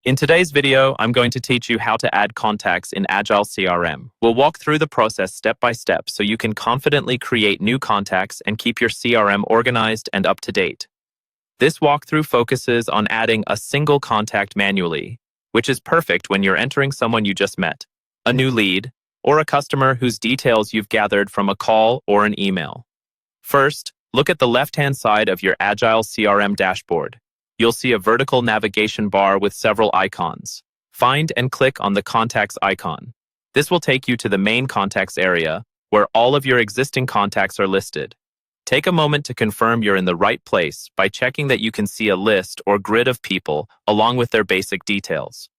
In today's video, I'm going to teach you how to add contacts in Agile CRM. We'll walk through the process step by step so you can confidently create new contacts and keep your CRM organized and up to date. This walkthrough focuses on adding a single contact manually, which is perfect when you're entering someone you just met, a new lead, or a customer whose details you've gathered from a call or an email. First, look at the left-hand side of your Agile CRM dashboard. You'll see a vertical navigation bar with several icons. Find and click on the Contacts icon. This will take you to the main contacts area, where all of your existing contacts are listed. Take a moment to confirm you're in the right place by checking that you can see a list or grid of people along with their basic details.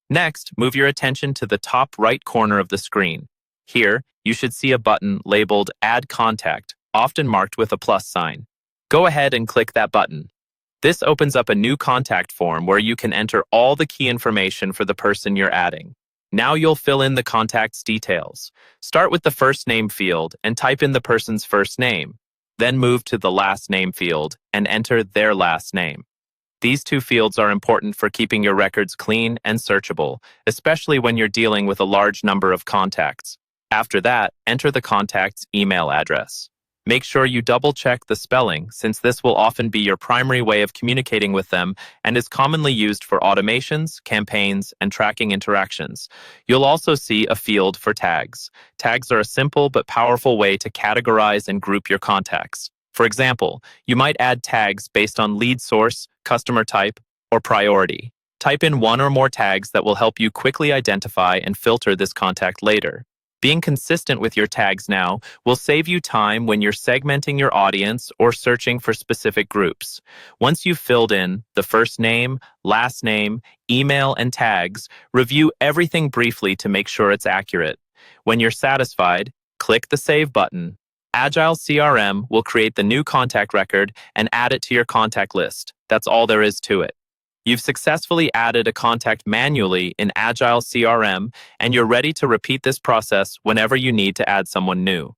Next, move your attention to the top right corner of the screen. Here, you should see a button labeled Add Contact, often marked with a plus sign. Go ahead and click that button. This opens up a new contact form where you can enter all the key information for the person you're adding. Now you'll fill in the contact's details. Start with the first name field and type in the person's first name. Then move to the last name field and enter their last name. These two fields are important for keeping your records clean and searchable, especially when you're dealing with a large number of contacts. After that, enter the contact's email address. Make sure you double-check the spelling, since this will often be your primary way of communicating with them and is commonly used for automations, campaigns, and tracking interactions. You'll also see a field for tags. Tags are a simple but powerful way to categorize and group your contacts. For example, you might add tags based on lead source, customer type, or priority. Type in one or more tags that will help you quickly identify and filter this contact later. Being consistent with your tags now will save you time when you're segmenting your audience or searching for specific groups. Once you've filled in the first name, last name, email, and tags, review everything briefly to make sure it's accurate. When you're satisfied, click the Save button. Agile CRM will create the new contact record and add it to your contact list. That's all there is to it. You've successfully added a contact manually in Agile CRM, and you're ready to repeat this process whenever you need to add someone new.